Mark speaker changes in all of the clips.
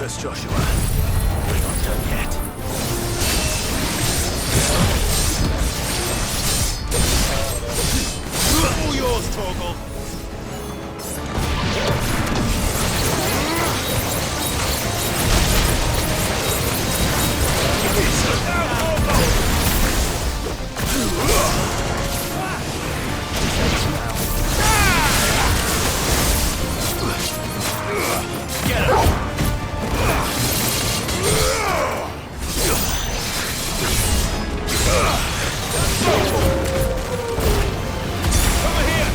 Speaker 1: Focus, Joshua. We're not done yet. All yours, Torgal. Get him! Over here!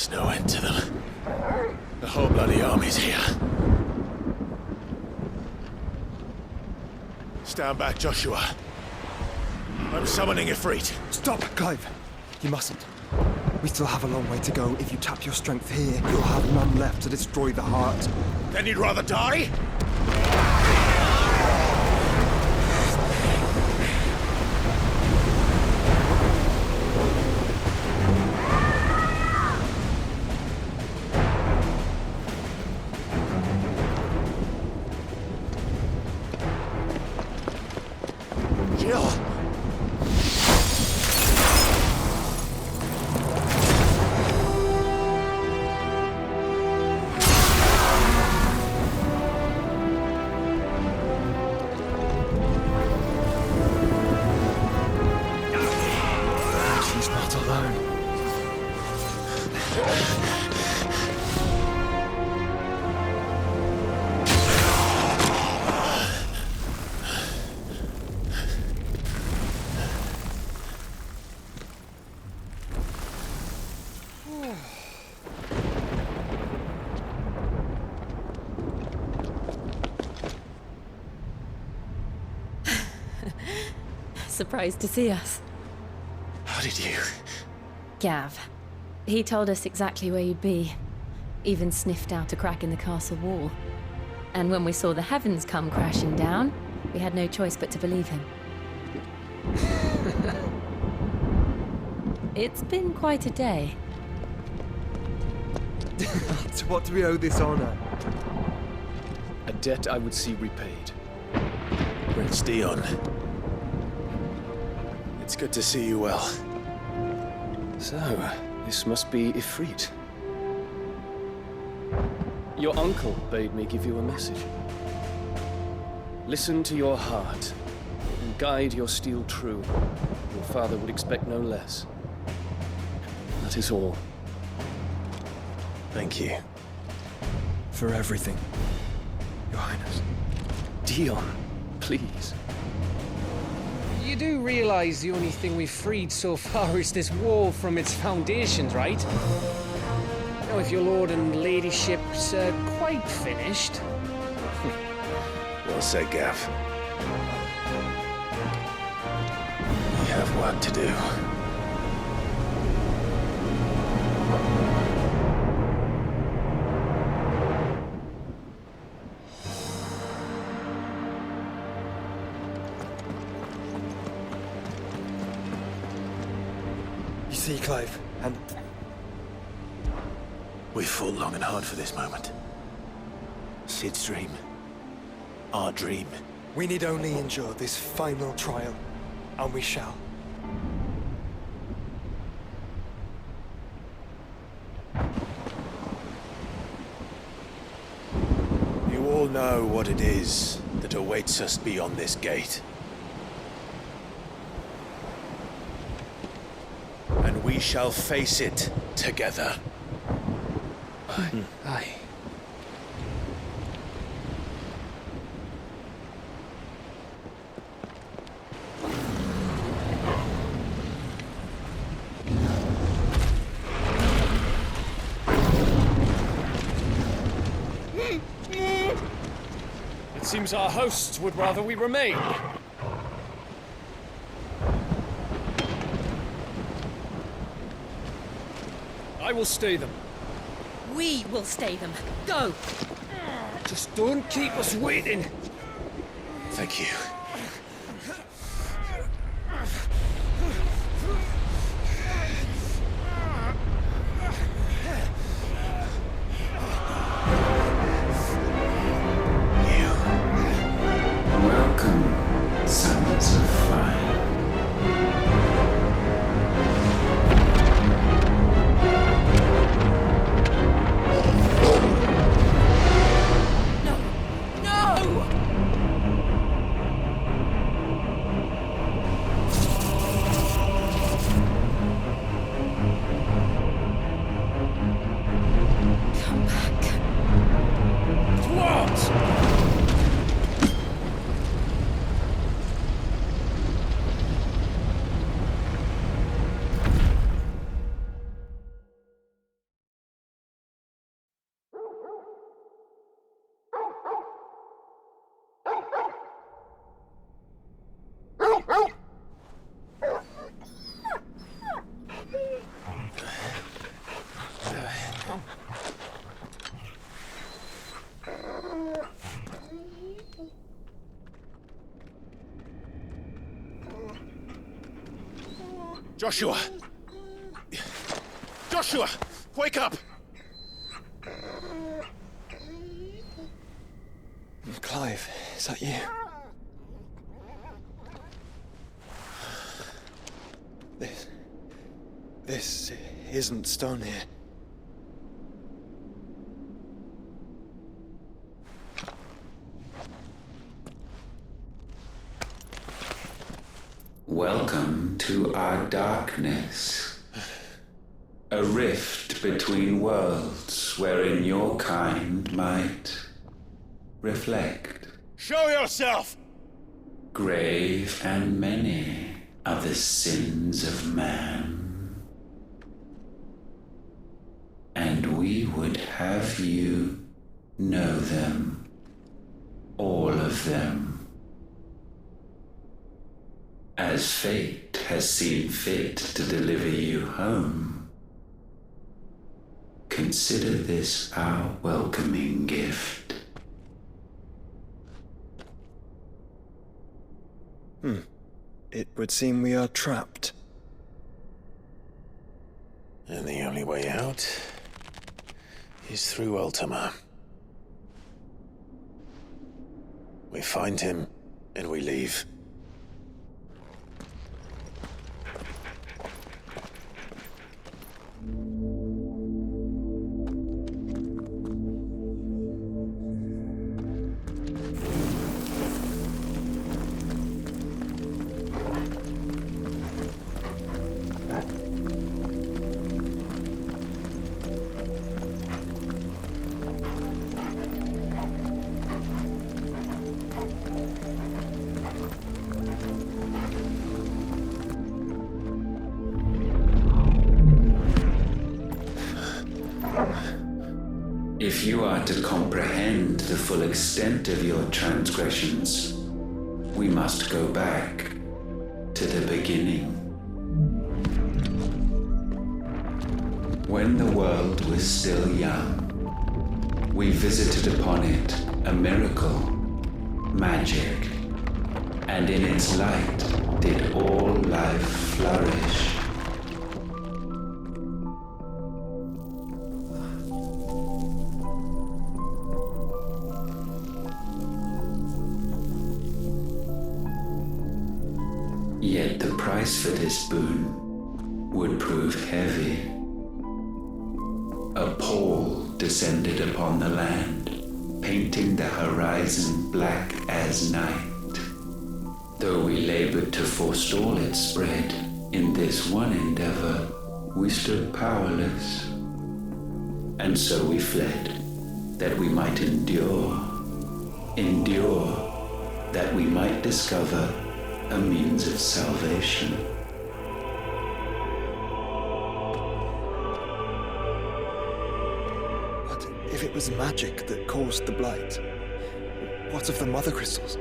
Speaker 1: There's no end to them. The whole bloody army's here. Stand back, Joshua. I'm summoning Ifrit.
Speaker 2: Stop, Clive! You mustn't. We still have a long way to go. If you tap your strength here, you'll have none left to destroy the heart.
Speaker 1: Then you'd rather die? Jill!
Speaker 2: She's not alone.
Speaker 3: Surprised to see us.
Speaker 1: How did you?
Speaker 3: Gav. He told us exactly where you'd be. Even sniffed out a crack in the castle wall. And when we saw the heavens come crashing down, we had no choice but to believe him. It's been quite a day.
Speaker 2: To what do we owe this honor?
Speaker 4: A debt I would see repaid.
Speaker 1: Prince Dion. It's good to see you well.
Speaker 4: So, this must be Ifrit. Your uncle bade me give you a message. Listen to your heart, and guide your steel true. Your father would expect no less. That is all.
Speaker 1: Thank you.
Speaker 2: For everything, Your Highness.
Speaker 4: Dion, please.
Speaker 5: You do realize the only thing we've freed so far is this wall from its foundations, right? Now, if your lord and ladyship's quite finished...
Speaker 1: Well said, Gav. We have work to do.
Speaker 2: You see, Clive, and
Speaker 1: We fought long and hard for this moment. Sid's dream. Our dream.
Speaker 2: we need only endure this final trial, and we shall.
Speaker 1: You all know what it is that awaits us beyond this gate. And we shall face it together.
Speaker 5: Aye.
Speaker 4: It seems our hosts would rather we remain. I will stay them.
Speaker 3: We will stay them. Go!
Speaker 5: Just don't keep us waiting.
Speaker 1: Thank you.
Speaker 6: Welcome, sons of fire.
Speaker 3: No!
Speaker 1: Joshua! Joshua! Wake up!
Speaker 2: Clive, is that you? This isn't stone here.
Speaker 6: Welcome to our darkness. A rift between worlds wherein your kind might reflect.
Speaker 1: Show yourself!
Speaker 6: Grave and many are the sins of man. And we would have you know them. All of them. As fate has seen fit to deliver you home, consider this our welcoming gift.
Speaker 2: It would seem we are trapped.
Speaker 1: And the only way out is through Ultima. We find him, and we leave.
Speaker 6: If you are to comprehend the full extent of your transgressions, we must go back to the beginning. When the world was still young, we visited upon it a miracle, magic, and in its light did all life flourish. Yet the price for this boon would prove heavy. A pall descended upon the land, painting the horizon black as night. Though we labored to forestall its spread, in this one endeavor we stood powerless. And so we fled, that we might endure, that we might discover a means of salvation.
Speaker 2: But if it was magic that caused the blight, what of the mother crystals?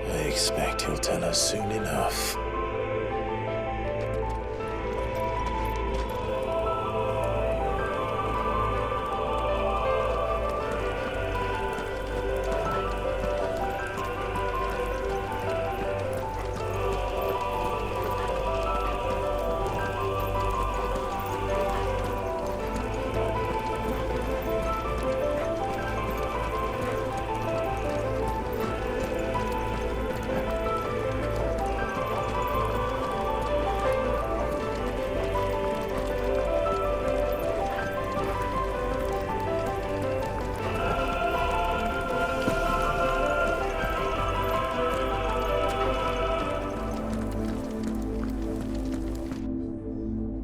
Speaker 1: I expect he'll tell us soon enough.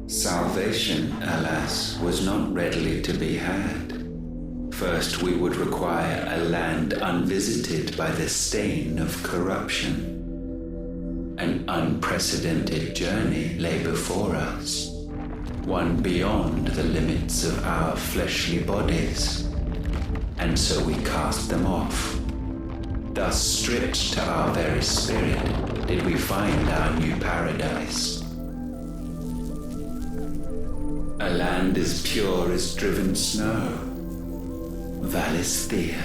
Speaker 6: Salvation, alas, was not readily to be had. First, we would require a land unvisited by the stain of corruption. An unprecedented journey lay before us, one beyond the limits of our fleshly bodies. And so we cast them off. Thus, stripped to our very spirit, did we find our new paradise. A land as pure as driven snow, Valisthea.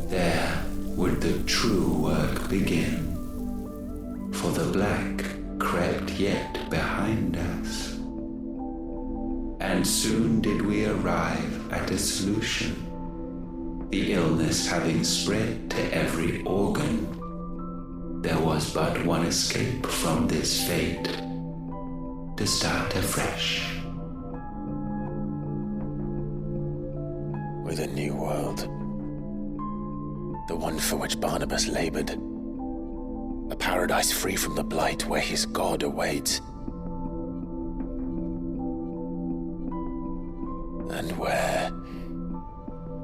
Speaker 6: There would the true work begin, for the black crept yet behind us. And soon did we arrive at a solution, the illness having spread to every organ. There was but one escape from this fate, to start afresh.
Speaker 1: With a new world. The one for which Barnabas labored. A paradise free from the Blight where his god awaits. And where,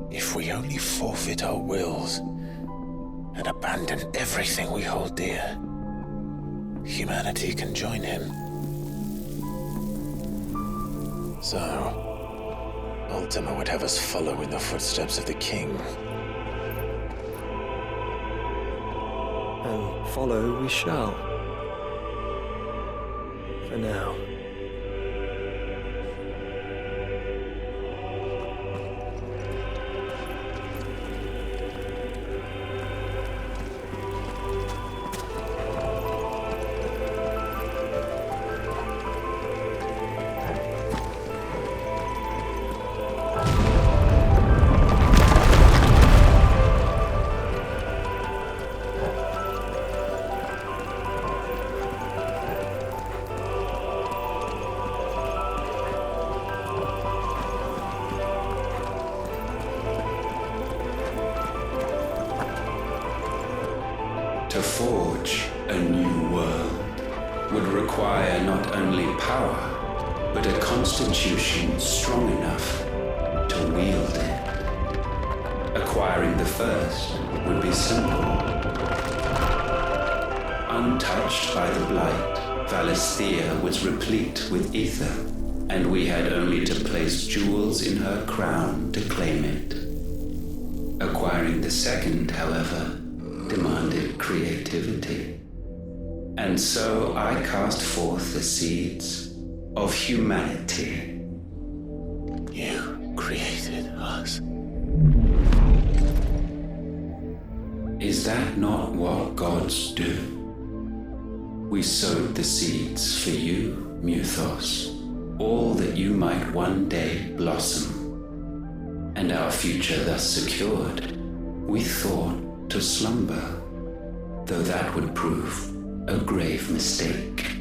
Speaker 1: if we only forfeit our wills and abandon everything we hold dear, humanity can join him. So, Ultima would have us follow in the footsteps of the king.
Speaker 2: And follow we shall. For now.
Speaker 6: To forge a new world would require not only power, but a constitution strong enough to wield it. Acquiring the first would be simple. Untouched by the Blight, Valisthea was replete with ether, and we had only to place jewels in her crown to claim it. Acquiring the second, however, demanded creativity. And so I cast forth the seeds of humanity.
Speaker 1: You created us.
Speaker 6: Is that not what gods do? We sowed the seeds for you, Muthos, all that you might one day blossom. And our future thus secured, we thought to slumber, though that would prove a grave mistake.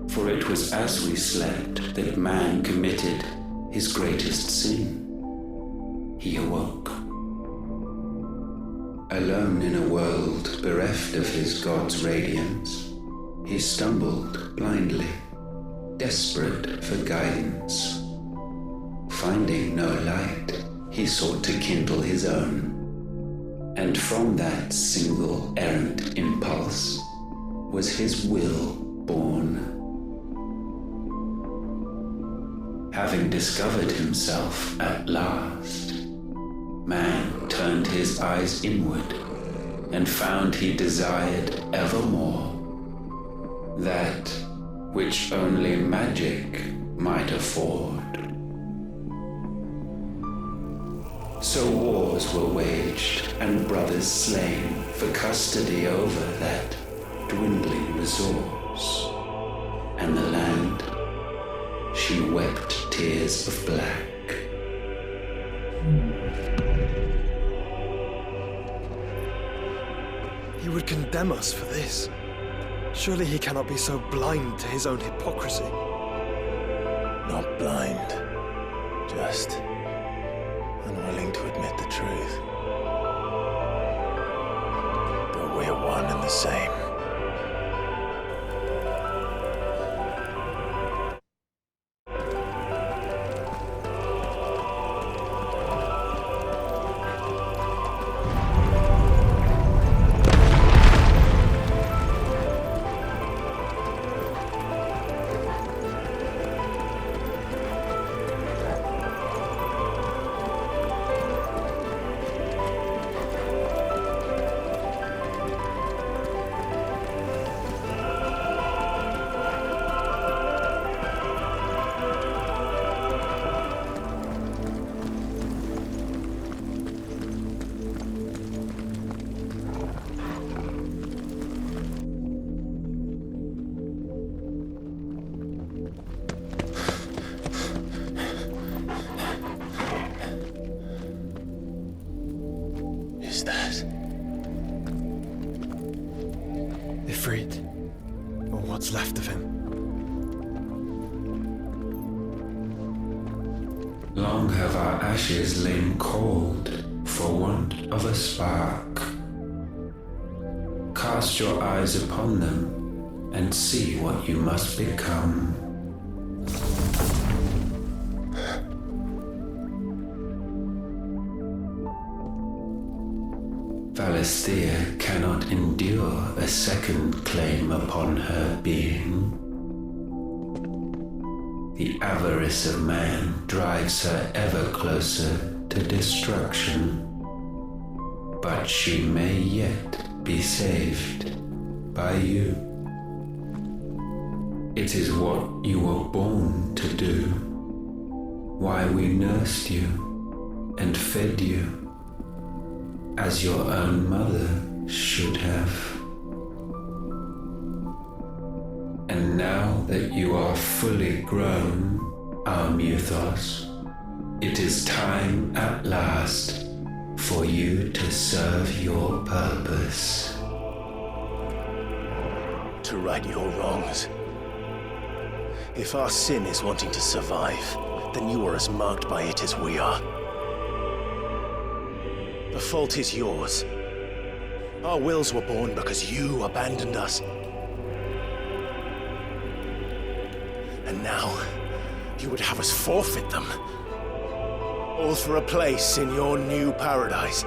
Speaker 6: For it was as we slept that man committed his greatest sin. He awoke. Alone in a world bereft of his god's radiance, he stumbled blindly, desperate for guidance. Finding no light, he sought to kindle his own. And from that single errant impulse was his will born. Having discovered himself at last, man turned his eyes inward and found he desired evermore that which only magic might afford. So wars were waged and brothers slain for custody over that dwindling resource. And the land, she wept tears of black.
Speaker 2: He would condemn us for this. Surely he cannot be so blind to his own hypocrisy.
Speaker 1: Not blind, just unwilling to admit the truth. But we're one and the same.
Speaker 2: Ifrit, or what's left of him.
Speaker 6: Long have our ashes lain cold for want of a spark. Cast your eyes upon them and see what you must become. Valisthea cannot endure a second claim upon her being. The avarice of man drives her ever closer to destruction, but she may yet be saved by you. It is what you were born to do, why we nursed you and fed you, as your own mother should have. And now that you are fully grown, our Muthos, it is time at last for you to serve your purpose.
Speaker 1: To right your wrongs. If our sin is wanting to survive, then you are as marked by it as we are. The fault is yours. Our wills were born because you abandoned us. And now, you would have us forfeit them. All for a place in your new paradise.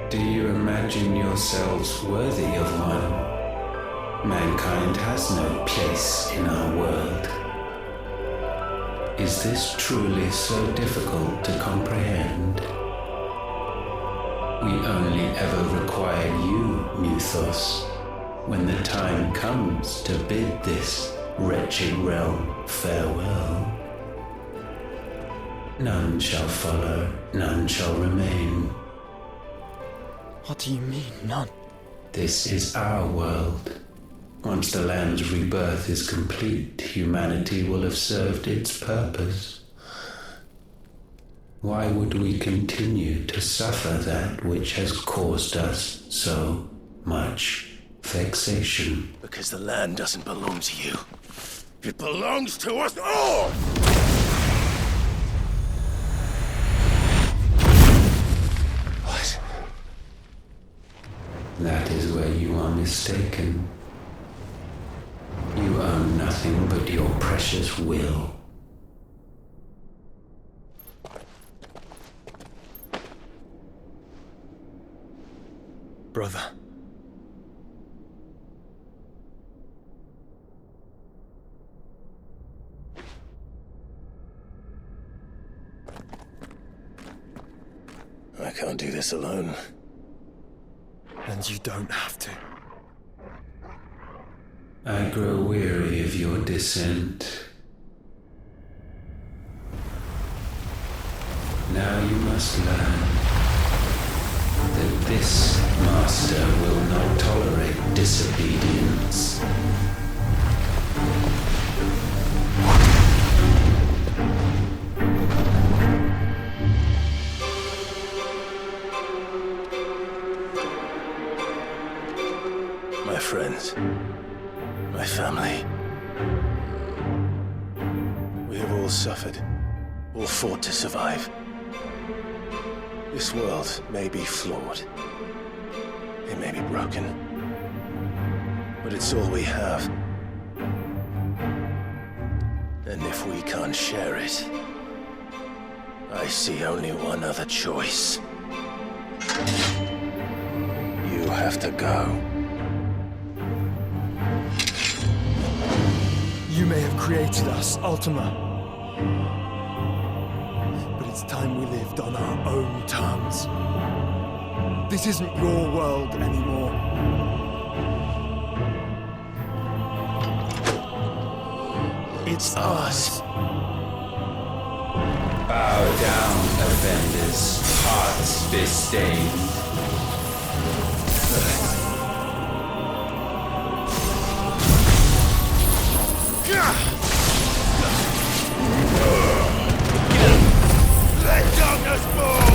Speaker 6: Do you imagine yourselves worthy of one? Mankind has no place in our world. Is this truly so difficult to comprehend? We only ever require you, Muthos, when the time comes to bid this wretched realm farewell. None shall follow, none shall remain.
Speaker 2: What do you mean, none?
Speaker 6: This is our world. Once the land's rebirth is complete, humanity will have served its purpose. Why would we continue to suffer that which has caused us so much vexation?
Speaker 1: Because the land doesn't belong to you. It belongs to us all! What?
Speaker 6: That is where you are mistaken. You own nothing but your precious will.
Speaker 2: Brother.
Speaker 1: I can't do this alone.
Speaker 2: And you don't have to.
Speaker 6: I grow weary of your dissent. Now you must learn that this master will not tolerate disobedience.
Speaker 1: My friends, my family. We have all suffered, all fought to survive. This world may be flawed. It may be broken. But it's all we have. And if we can't share it, I see only one other choice. You have to go.
Speaker 2: You may have created us, Ultima. But it's time we lived on our own terms. This isn't your world anymore. It's ours.
Speaker 6: Bow down, offenders, hearts disdained.
Speaker 1: Let darkness fall!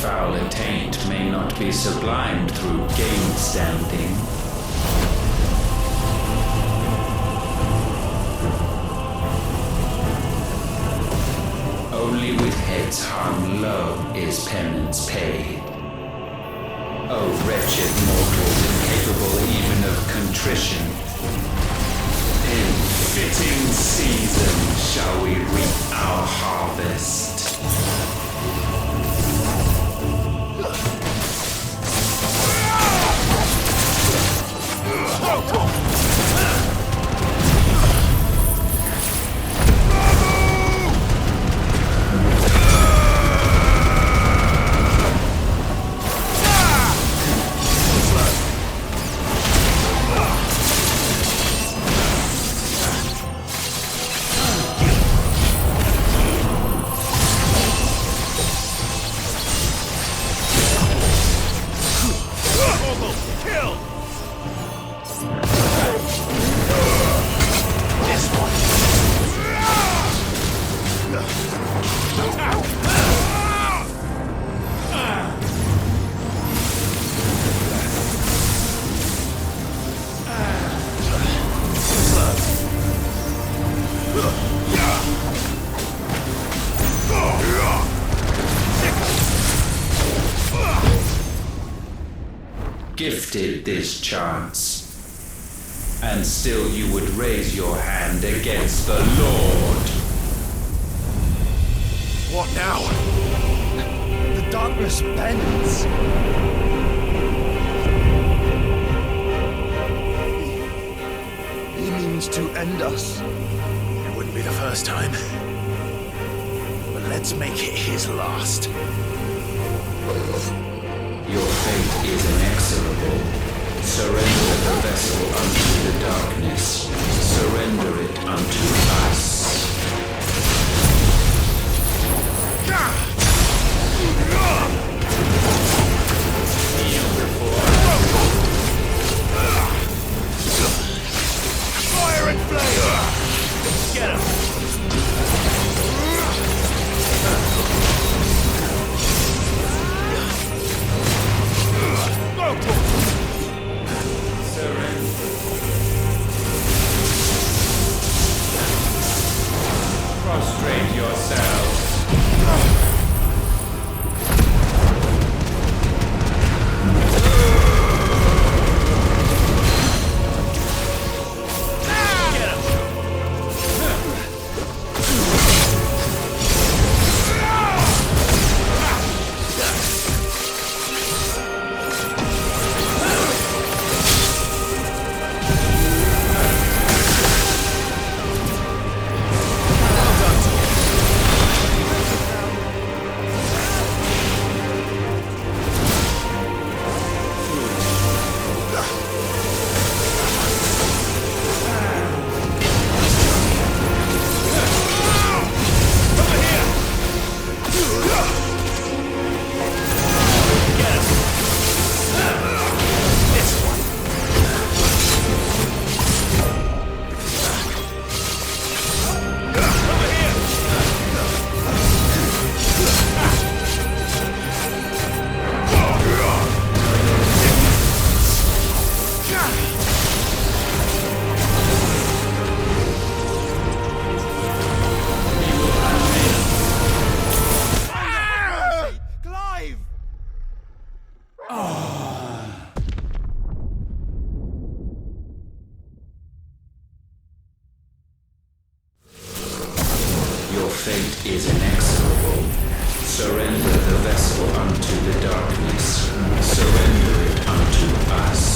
Speaker 6: fouler taint may not be sublimed through game standing. Only with heads hung low is penance paid. O wretched mortals incapable even of contrition, in fitting season shall we reap our harvest. Gifted this chance, and still you would raise your hand against the Lord.
Speaker 2: What now? The darkness bends. He means to end us.
Speaker 1: It wouldn't be the first time. But let's make it his last.
Speaker 6: Your fate is inexorable. Surrender the vessel unto the darkness. Surrender it unto us.
Speaker 1: Fire and flame! Get him!
Speaker 6: Prostrate yourselves. Your fate is inexorable. Surrender the vessel unto the darkness. Surrender it unto us.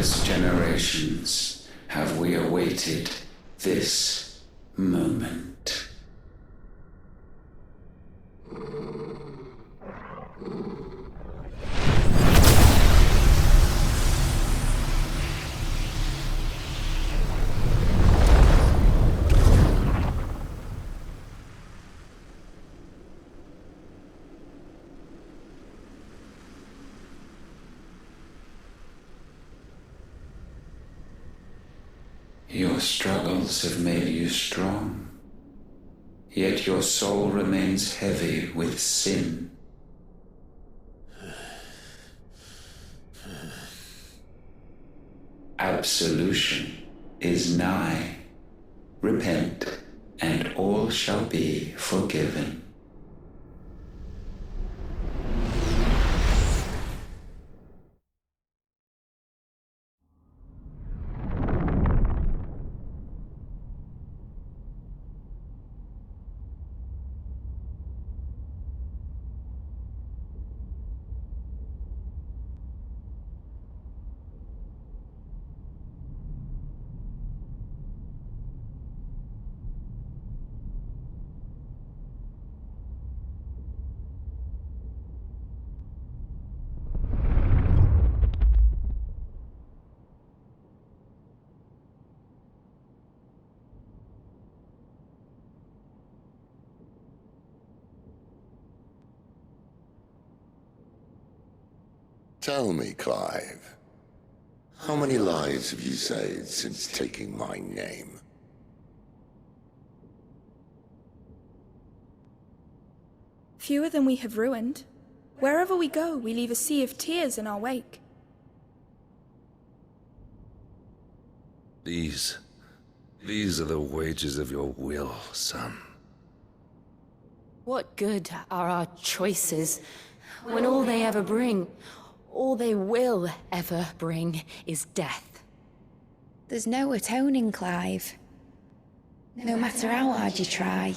Speaker 6: countless generations have we awaited this moment. Your struggles have made you strong, yet your soul remains heavy with sin. Absolution is nigh. Repent, and all shall be forgiven.
Speaker 7: Tell me, Clive, how many lives have you saved since taking my name?
Speaker 8: Fewer than we have ruined. Wherever we go, we leave a sea of tears in our wake.
Speaker 9: These are the wages of your will, son.
Speaker 3: What good are our choices when all they ever bring, all they will ever bring, is death?
Speaker 10: There's no atoning, Clive. No matter how hard you try.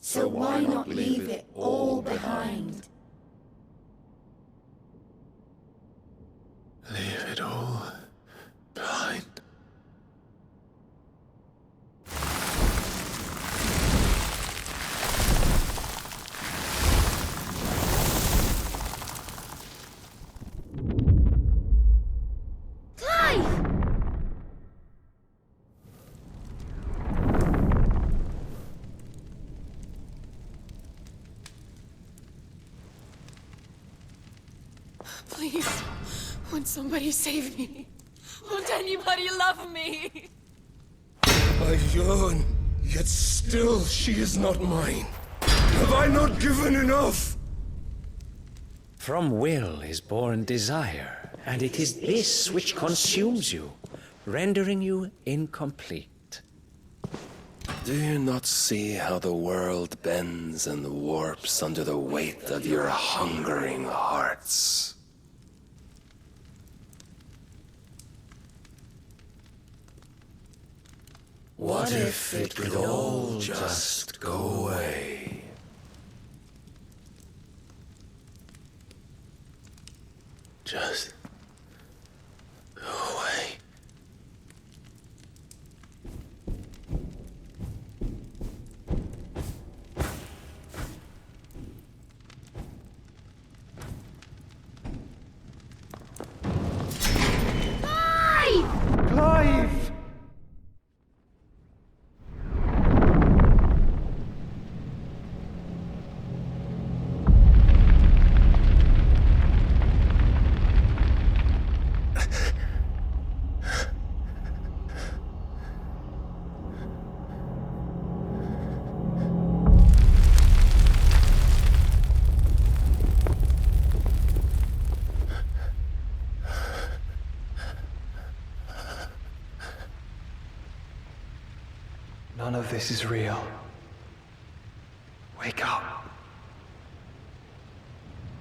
Speaker 10: So why not leave it all behind?
Speaker 1: Leave it all behind.
Speaker 11: Please, won't somebody save me? Won't anybody love me?
Speaker 2: I yearn, yet still she is not mine. Have I not given enough?
Speaker 12: From will is born desire, and it is this which consumes you, rendering you incomplete.
Speaker 9: Do you not see how the world bends and warps under the weight of your hungering hearts? What if it could all just go away?
Speaker 1: Just go away.
Speaker 2: Clive! None of this is real. Wake up.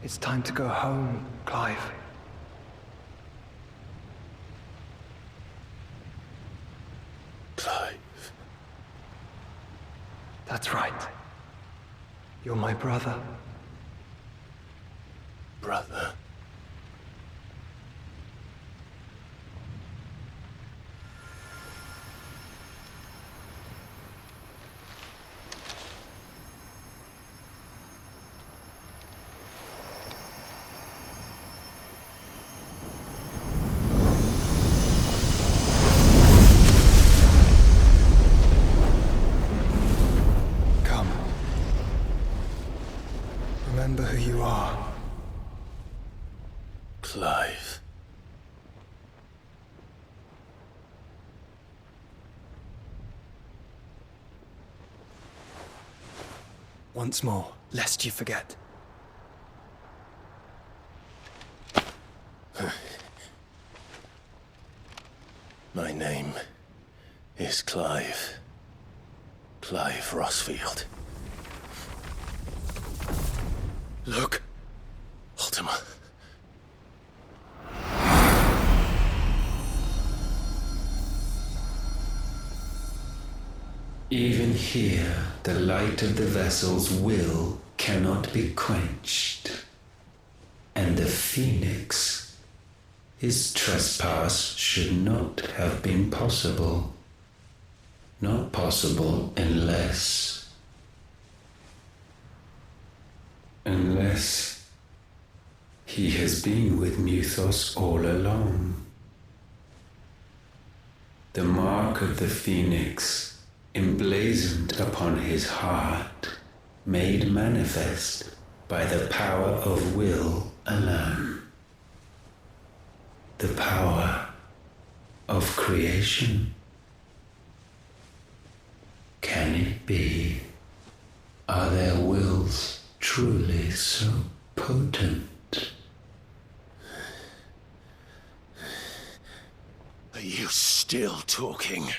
Speaker 2: It's time to go home, Clive.
Speaker 1: Clive.
Speaker 2: That's right. You're my brother.
Speaker 1: Brother.
Speaker 2: Once more, lest you forget.
Speaker 9: My name is Clive. Clive Rosfield. Look, Ultima.
Speaker 6: Even here, the light of the vessel's will cannot be quenched. And the Phoenix, his trespass should not have been possible. Not possible unless he has been with Mythos all along. The mark of the Phoenix, emblazoned upon his heart, made manifest by the power of will alone. The power of creation. Can it be? Are their wills truly so potent?
Speaker 9: Are you still talking?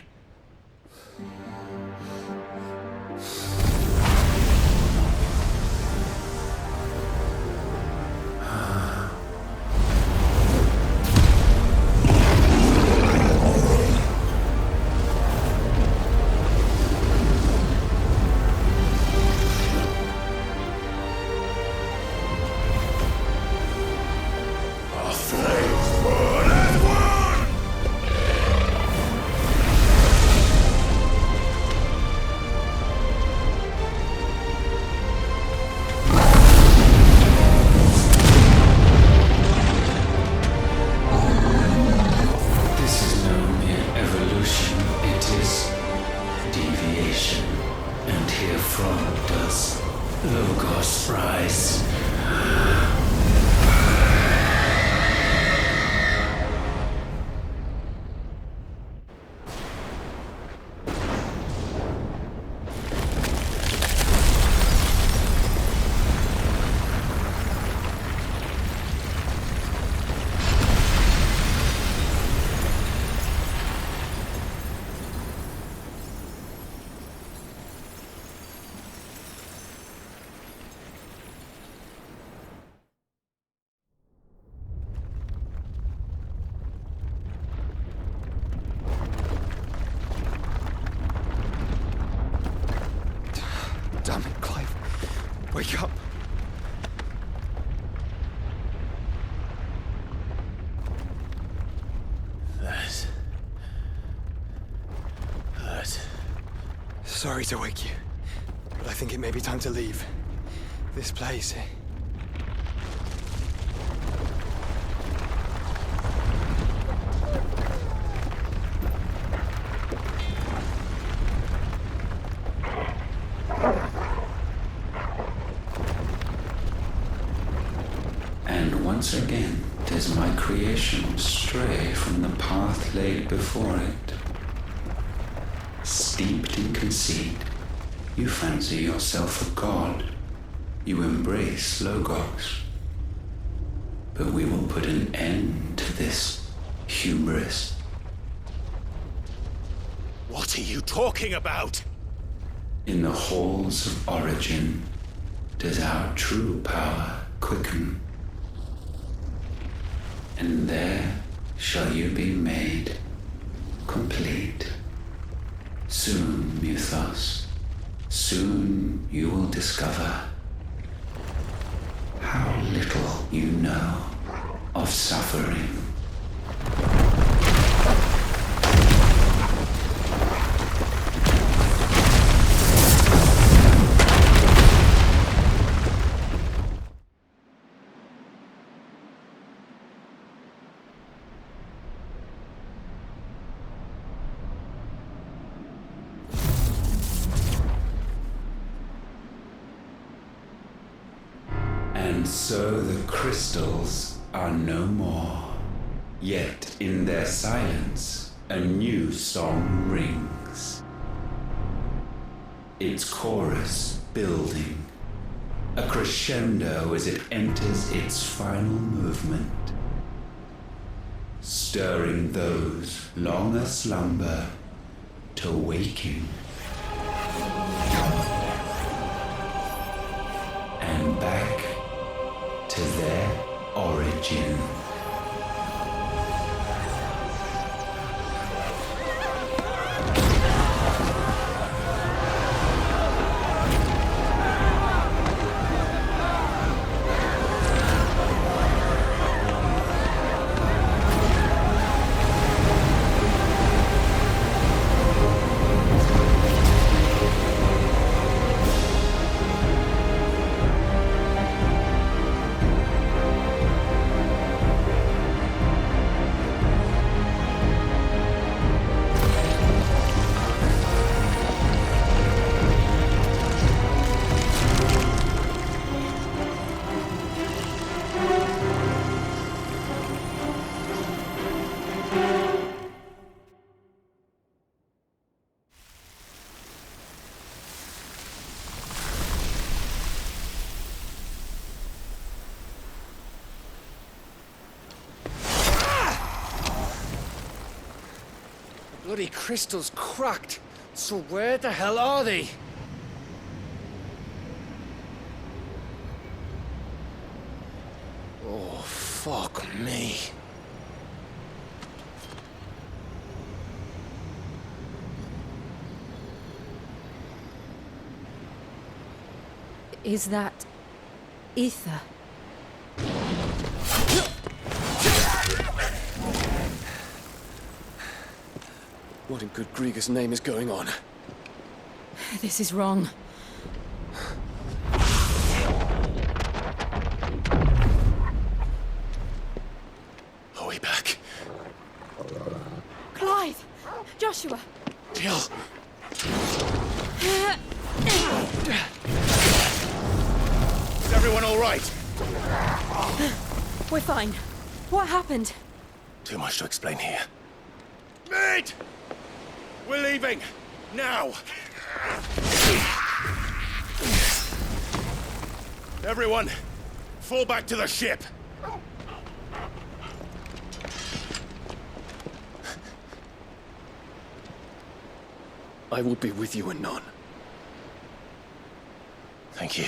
Speaker 2: Damn it, Clive. Wake up.
Speaker 9: That hurt.
Speaker 2: Sorry to wake you, but I think it may be time to leave. This place.
Speaker 6: And once again does my creation stray from the path laid before it. Steeped in conceit, you fancy yourself a god. You embrace Logos. But we will put an end to this hubris.
Speaker 9: What are you talking about?
Speaker 6: In the halls of origin does our true power quicken. And there shall you be made complete. Soon, Mythos, soon you will discover how little you know of suffering. And so the crystals are no more. Yet in their silence, a new song rings. its chorus building, a crescendo as it enters its final movement, stirring those long aslumber to waking, and back to their origin.
Speaker 5: Bloody crystal's cracked. So where the hell are they? Oh, fuck me.
Speaker 3: Is that ether?
Speaker 4: What in good Grieger's name is going on?
Speaker 3: This is wrong.
Speaker 4: Are we back?
Speaker 11: Clive! Joshua!
Speaker 4: Jill!
Speaker 1: Is everyone all right?
Speaker 3: We're fine. What happened?
Speaker 1: Too much to explain here. Mate! We're leaving! Now! Everyone, fall back to the ship!
Speaker 4: I will be with you anon.
Speaker 1: Thank you.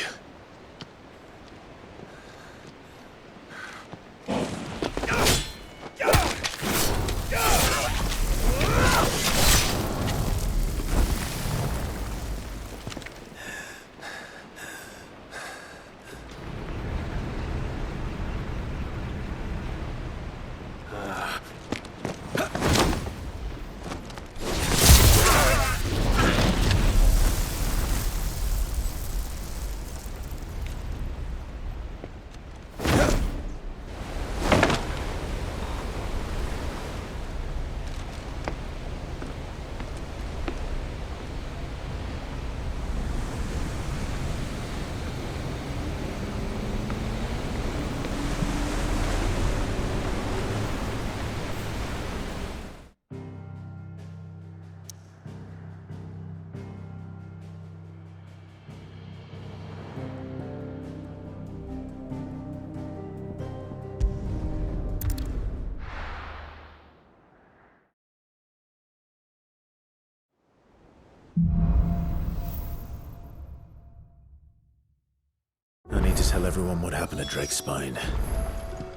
Speaker 1: I need to tell everyone what happened at Drake's Spine,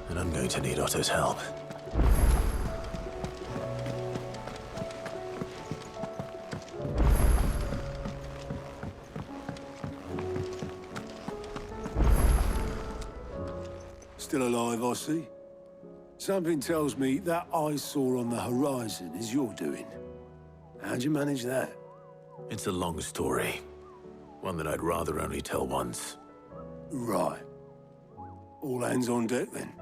Speaker 1: and I'm going to need Otto's help.
Speaker 13: Still alive, I see. Something tells me that eyesore on the horizon is your doing. How'd you manage that?
Speaker 1: It's a long story. One that I'd rather only tell once.
Speaker 13: Right. All hands on deck, then.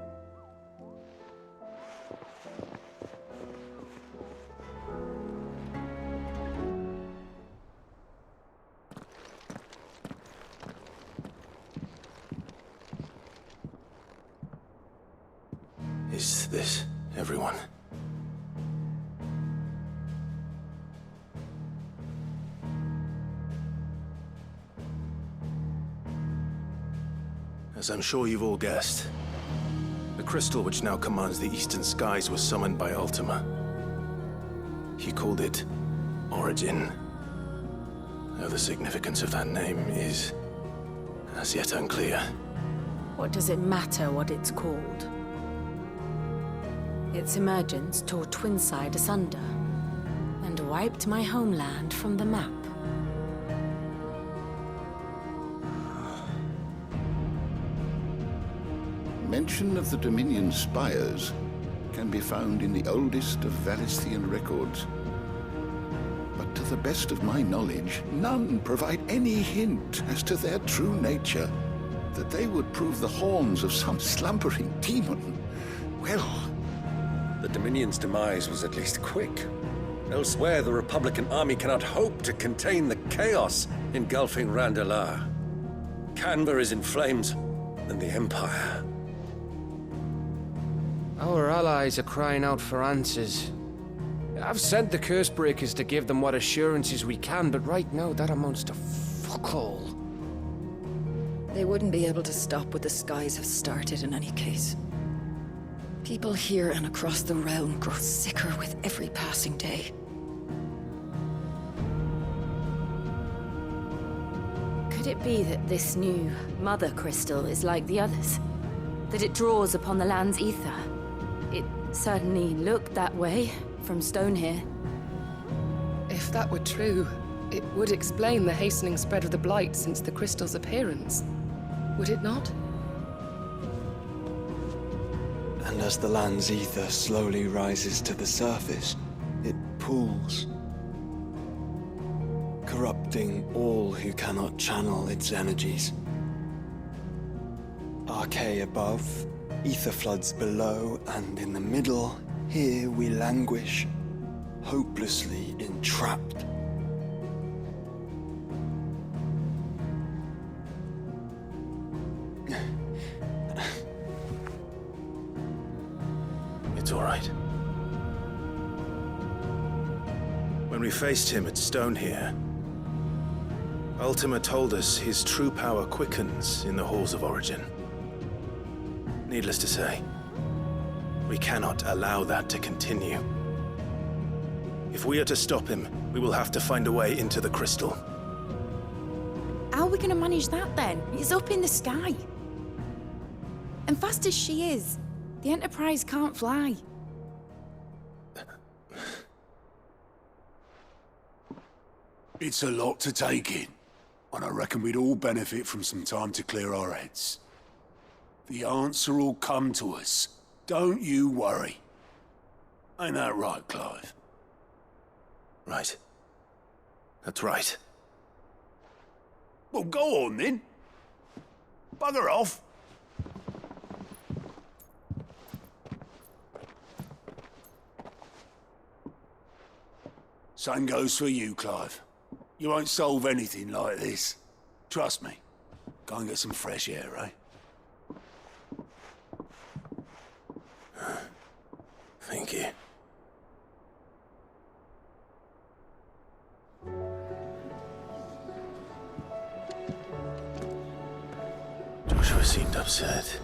Speaker 1: Is this everyone?
Speaker 14: As I'm sure you've all guessed, the crystal which now commands the eastern skies was summoned by Ultima. He called it Origin. Though the significance of that name is as yet unclear.
Speaker 11: What does it matter what it's called? Its emergence tore Twinside asunder and wiped my homeland from the map.
Speaker 15: Mention of the Dominion spires can be found in the oldest of Valisthean records. But to the best of my knowledge, none provide any hint as to their true nature. That they would prove the horns of some slumbering demon. Well...
Speaker 9: The Dominion's demise was at least quick. Elsewhere, the Republican army cannot hope to contain the chaos engulfing Randalar. Canberra is in flames, and the Empire.
Speaker 5: Our allies are crying out for answers. I've sent the Cursebreakers to give them what assurances we can, but right now that amounts to fuck all.
Speaker 16: They wouldn't be able to stop what the skies have started in any case. People here and across the realm grow sicker with every passing day.
Speaker 3: Could it be that this new Mother Crystal is like the others? That it draws upon the land's ether? It certainly looked that way from stone here.
Speaker 17: If that were true, it would explain the hastening spread of the Blight since the crystal's appearance. Would it not?
Speaker 2: And as the land's ether slowly rises to the surface, it pools, corrupting all who cannot channel its energies. Archay above, ether floods below, and in the middle, here we languish, hopelessly entrapped.
Speaker 14: It's all right. When we faced him at Stone here, Ultima told us his true power quickens in the halls of Origin. Needless to say, we cannot allow that to continue. If we are to stop him, we will have to find a way into the crystal.
Speaker 8: How are we going to manage that then? It's up in the sky. And fast as she is, the Enterprise can't fly.
Speaker 13: It's a lot to take in, and I reckon we'd all benefit from some time to clear our heads. The answer will come to us. Don't you worry. Ain't that right, Clive?
Speaker 14: Right. That's right.
Speaker 13: Well, go on then. Bugger off. Same goes for you, Clive. You won't solve anything like this. Trust me. Go and get some fresh air, eh?
Speaker 14: Thank you. Joshua seemed upset.